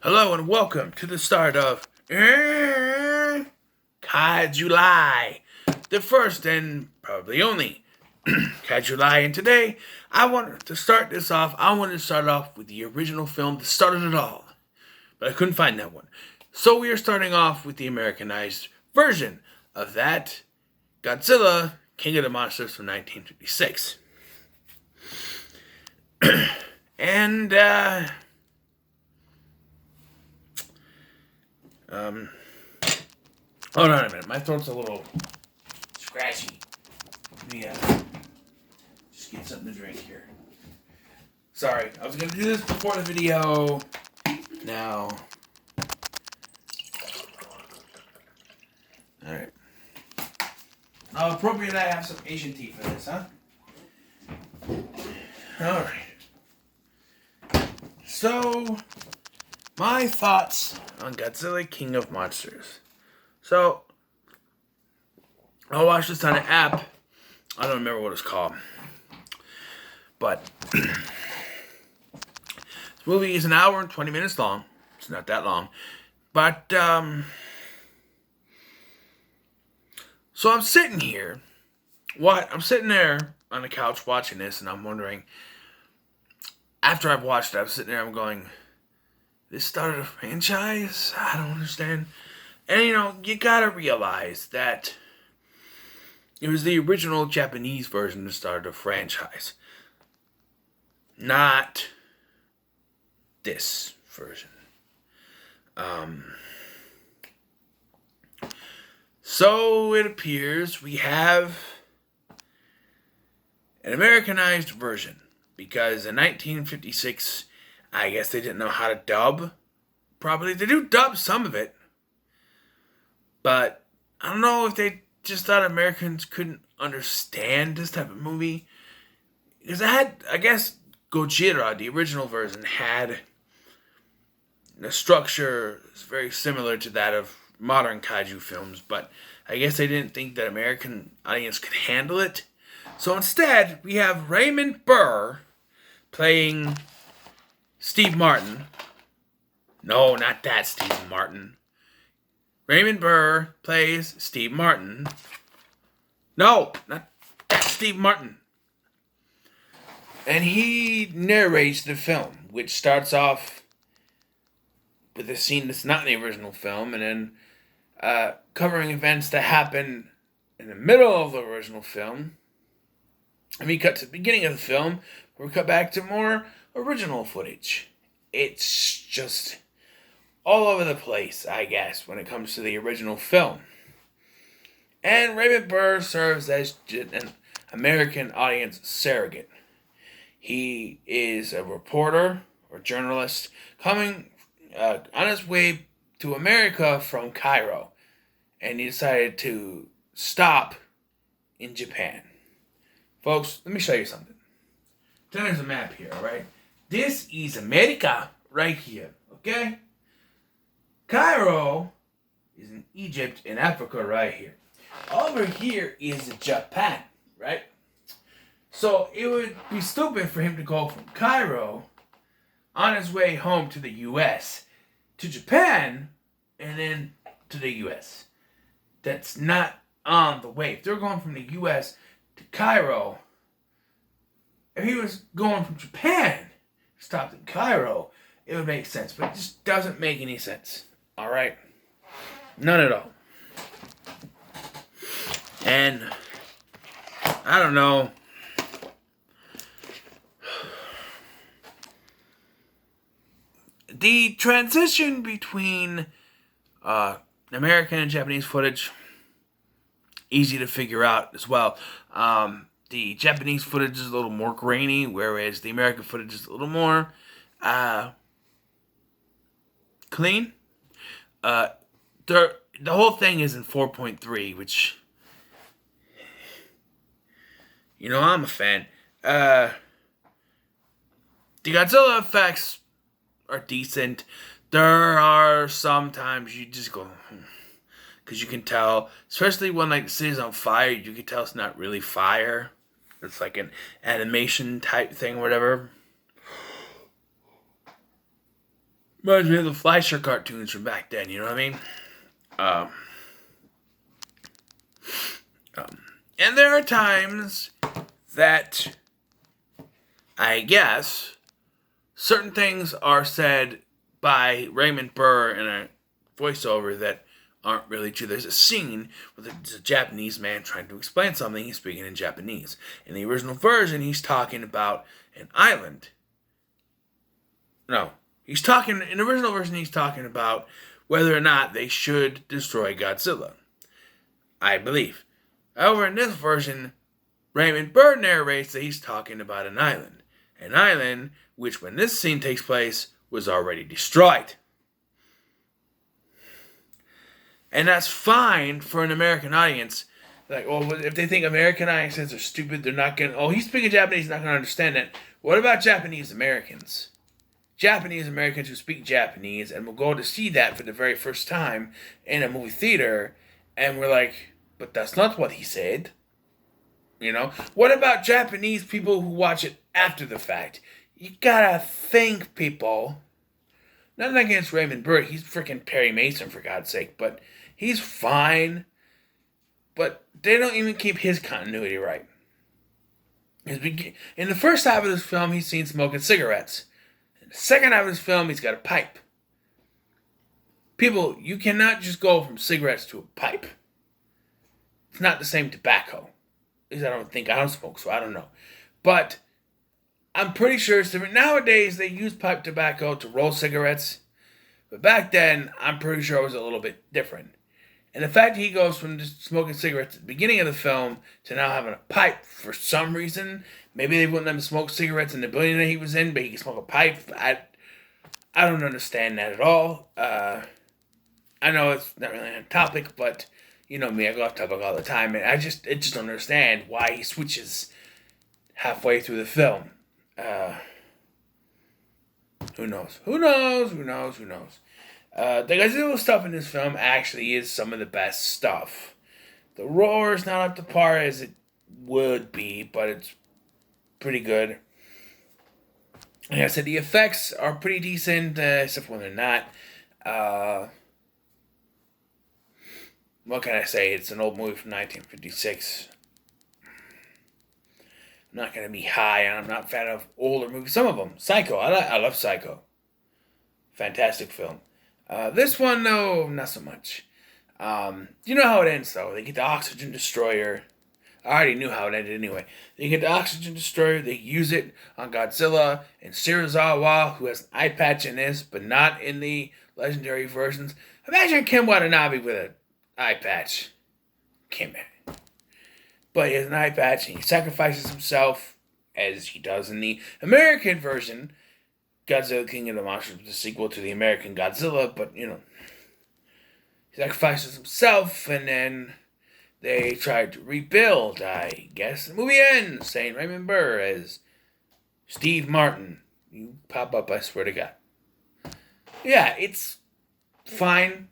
Hello and welcome to the start of Kaijuly, the first and probably only Kaijuly. And today, I wanted to start this off. I wanted to start off with the original film that started it all, but I couldn't find that one. So we are starting off with the Americanized version of that Godzilla, King of the Monsters from 1956. And hold on a minute. My throat's a little scratchy. Let me just get something to drink here. Sorry, I was gonna do this before the video. Now, all right. Now, appropriate. I have some Asian tea for this, huh? All right. So, my thoughts on Godzilla, King of Monsters. So, I watched this on an app. I don't remember what it's called. But, this movie is an hour and 20 minutes long. It's not that long. But, so I'm sitting here. I'm sitting there on the couch watching this, and I'm wondering, after I've watched it, I'm sitting there, I'm going, this started a franchise? I don't understand. And, you gotta realize that it was the original Japanese version that started a franchise. Not this version. So it appears we have an Americanized version. Because in 1956, I guess they didn't know how to dub. Probably. They do dub some of it. But I don't know if they just thought Americans couldn't understand this type of movie. Because I guess Godzilla, the original version, had the structure very similar to that of modern kaiju films. But I guess they didn't think that American audience could handle it. So instead, we have Raymond Burr playing Steve Martin. No, not that Steve Martin. Raymond Burr plays Steve Martin. No, not that Steve Martin. And he narrates the film, which starts off with a scene that's not in the original film, and then covering events that happen in the middle of the original film. And we cut to the beginning of the film, where we cut back to more original footage. It's just all over the place, I guess, when it comes to the original film. And Raymond Burr serves as an American audience surrogate. He is a reporter or journalist coming on his way to America from Cairo. And he decided to stop in Japan. Folks, let me show you something. There's a map here, alright? This is America right here, okay? Cairo is in Egypt and Africa right here. Over here is Japan, right? So it would be stupid for him to go from Cairo on his way home to the U.S. to Japan and then to the U.S. That's not on the way. If they're going from the U.S. to Cairo, if he was going from Japan, stopped in Cairo, it would make sense. But it just doesn't make any sense. Alright? None at all. And I don't know. The transition between American and Japanese footage, easy to figure out as well. The Japanese footage is a little more grainy, whereas the American footage is a little more clean. The whole thing is in 4.3, which, I'm a fan. The Godzilla effects are decent. There are sometimes you just go, because you can tell, especially when the city's on fire, you can tell it's not really fire. It's like an animation type thing or whatever. Reminds me of the Fleischer cartoons from back then, you know what I mean? Um, and there are times that I guess certain things are said by Raymond Burr in a voiceover that aren't really true. There's a scene where there's a Japanese man trying to explain something. He's speaking in Japanese. In the original version, he's talking about an island. No, in the original version, he's talking about whether or not they should destroy Godzilla, I believe. However, in this version, Raymond Burr narrates that he's talking about an island. An island which, when this scene takes place, was already destroyed. And that's fine for an American audience. Like, well, if they think American audiences are stupid, they're not going to... Oh, he's speaking Japanese, not going to understand it. What about Japanese Americans? Japanese Americans who speak Japanese and will go to see that for the very first time in a movie theater, and we're like, but that's not what he said. You know? What about Japanese people who watch it after the fact? You gotta think, people. Nothing against Raymond Burr. He's freaking Perry Mason, for God's sake. But he's fine. But they don't even keep his continuity right. In the first half of this film, he's seen smoking cigarettes. In the second half of this film, he's got a pipe. People, you cannot just go from cigarettes to a pipe. It's not the same tobacco. At least I don't smoke, so I don't know. But I'm pretty sure it's different. Nowadays, they use pipe tobacco to roll cigarettes. But back then, I'm pretty sure it was a little bit different. And the fact that he goes from just smoking cigarettes at the beginning of the film to now having a pipe for some reason. Maybe they wouldn't let him smoke cigarettes in the building that he was in, but he can smoke a pipe. I don't understand that at all. I know it's not really on topic, but you know me, I go off topic all the time, and I just don't understand why he switches halfway through the film. Who knows? The Godzilla stuff in this film actually is some of the best stuff. The roar is not up to par as it would be, but it's pretty good. Like I said, the effects are pretty decent, except when they're not. What can I say? It's an old movie from 1956. I'm not going to be high, and I'm not a fan of older movies. Some of them. Psycho. I love Psycho. Fantastic film. This one, no, not so much. You know how it ends, though. They get the oxygen destroyer. I already knew how it ended anyway. They get the oxygen destroyer. They use it on Godzilla and Serizawa, who has an eye patch in this, but not in the legendary versions. Imagine Ken Watanabe with an eye patch. Can't imagine. But he has an eye patch, and he sacrifices himself, as he does in the American version. Godzilla King of the Monsters, the sequel to the American Godzilla, but, you know, he sacrifices himself, and then they tried to rebuild, I guess. The movie ends saying Raymond Burr as Steve Martin. You pop up, I swear to God. Yeah, it's fine.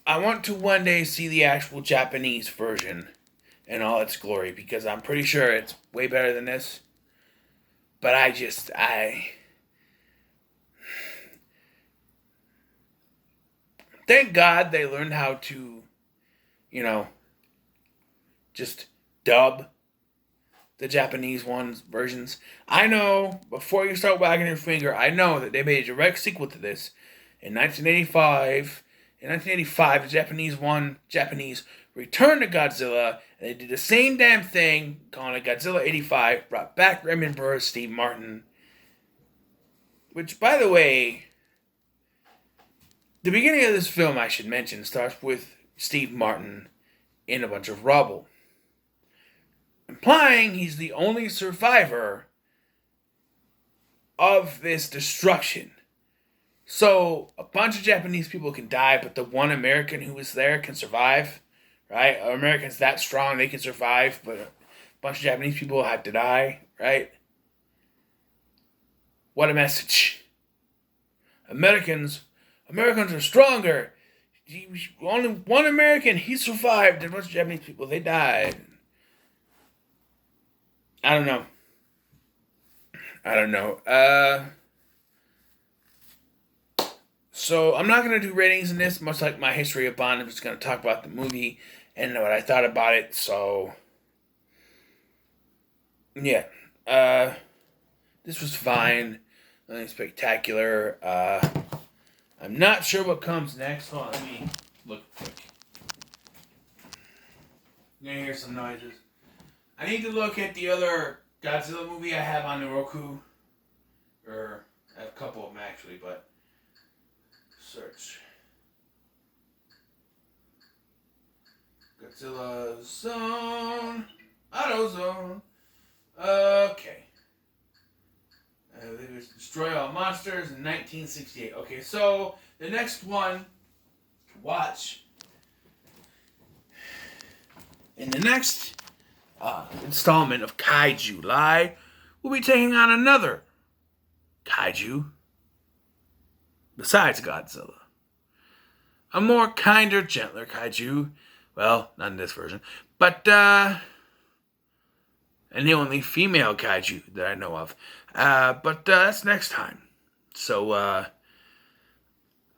I want to one day see the actual Japanese version in all its glory, because I'm pretty sure it's way better than this. But thank God they learned how to, you know, just dub the Japanese versions. I know, before you start wagging your finger, I know that they made a direct sequel to this in 1985. In 1985, the Japanese returned to Godzilla, and they did the same damn thing, calling it Godzilla 85, brought back Raymond Burr, Steve Martin. Which, by the way, the beginning of this film, I should mention, starts with Steve Martin in a bunch of rubble, implying he's the only survivor of this destruction. So, a bunch of Japanese people can die, but the one American who was there can survive, right? Americans that strong, they can survive, but a bunch of Japanese people have to die, right? What a message. Americans are stronger. Only one American, he survived, and a bunch of Japanese people, they died. I don't know. I don't know. So I'm not gonna do ratings in this, much like my history of Bond. I'm just gonna talk about the movie and what I thought about it. So yeah, this was fine, nothing spectacular. I'm not sure what comes next. Hold on, let me look quick. You're gonna hear some noises. I need to look at the other Godzilla movie I have on the Roku. Or I have a couple of them actually, but search. Godzilla Zone. Auto Zone. Okay. They was Destroy All Monsters in 1968. Okay, so the next one to watch in the next installment of Kaijuly, we'll be taking on another kaiju besides Godzilla. A more kinder, gentler kaiju. Well, not in this version. But, and the only female kaiju that I know of. But that's next time. So,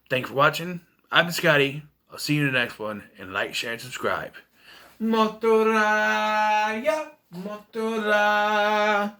thanks for watching. I'm Scotty. I'll see you in the next one. And like, share, and subscribe. Motoraya, Motora.